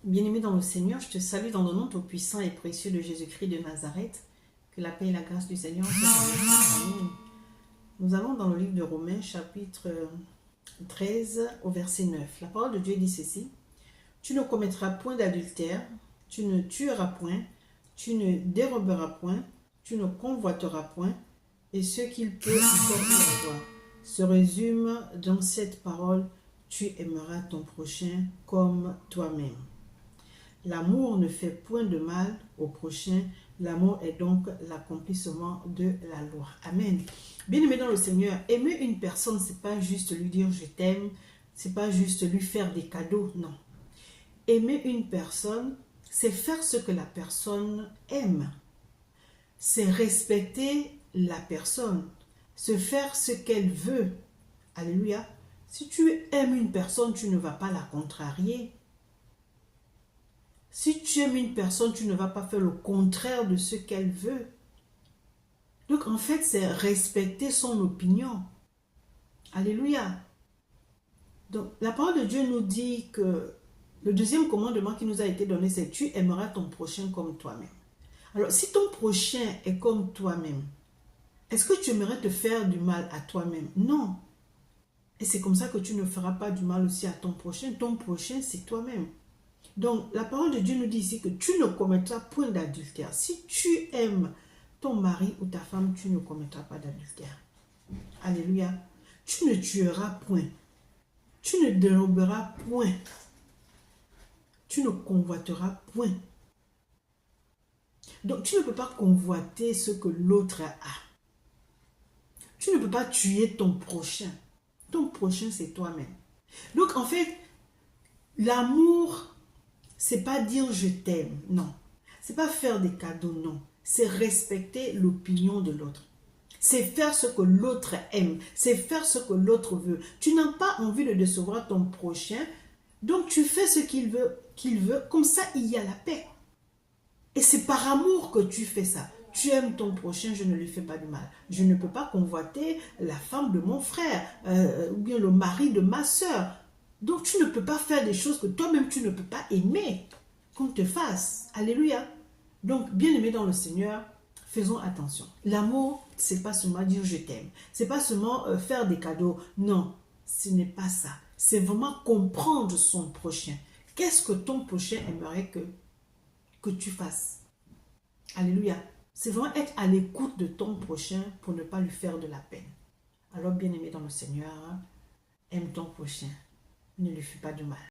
Bien-aimé dans le Seigneur, je te salue dans le nom tout puissant et précieux de Jésus-Christ de Nazareth. Que la paix et la grâce du Seigneur soient avec nous. Amen. Nous allons dans le livre de Romains, chapitre 13, au verset 9. La parole de Dieu dit ceci. Tu ne commettras point d'adultère, tu ne tueras point, tu ne déroberas point, tu ne convoiteras point, et ce qu'il peut encore avoir se résume dans cette parole, tu aimeras ton prochain comme toi-même. L'amour ne fait point de mal au prochain. L'amour est donc l'accomplissement de la loi. Amen. Bien-aimé dans le Seigneur, aimer une personne, c'est pas juste lui dire je t'aime, c'est pas juste lui faire des cadeaux, non. Aimer une personne, c'est faire ce que la personne aime. C'est respecter la personne, c'est faire ce qu'elle veut. Alléluia. Si tu aimes une personne, tu ne vas pas la contrarier. Si tu aimes une personne, tu ne vas pas faire le contraire de ce qu'elle veut. Donc en fait, c'est respecter son opinion. Alléluia. Donc la parole de Dieu nous dit que le deuxième commandement qui nous a été donné, c'est tu aimeras ton prochain comme toi-même. Alors si ton prochain est comme toi-même, est-ce que tu aimerais te faire du mal à toi-même? Non. Et c'est comme ça que tu ne feras pas du mal aussi à ton prochain. Ton prochain, c'est toi-même. Donc, la parole de Dieu nous dit ici que tu ne commettras point d'adultère. Si tu aimes ton mari ou ta femme, tu ne commettras pas d'adultère. Alléluia. Tu ne tueras point. Tu ne déroberas point. Tu ne convoiteras point. Donc, tu ne peux pas convoiter ce que l'autre a. Tu ne peux pas tuer ton prochain. Ton prochain, c'est toi-même. Donc, en fait, l'amour, c'est pas dire je t'aime, non. C'est pas faire des cadeaux, non. C'est respecter l'opinion de l'autre. C'est faire ce que l'autre aime. C'est faire ce que l'autre veut. Tu n'as pas envie de décevoir ton prochain, donc tu fais ce qu'il veut. Comme ça, il y a la paix. Et c'est par amour que tu fais ça. Tu aimes ton prochain, je ne lui fais pas de mal. Je ne peux pas convoiter la femme de mon frère ou bien le mari de ma soeur. Donc tu ne peux pas faire des choses que toi-même tu ne peux pas aimer qu'on te fasse. Alléluia. Donc, bien-aimés dans le Seigneur, faisons attention. L'amour, c'est pas seulement dire je t'aime. C'est pas seulement faire des cadeaux. Non, ce n'est pas ça. C'est vraiment comprendre son prochain. Qu'est-ce que ton prochain aimerait que tu fasses? Alléluia. C'est vraiment être à l'écoute de ton prochain pour ne pas lui faire de la peine. Alors, bien-aimé dans le Seigneur, aime ton prochain. Ne lui fais pas de mal.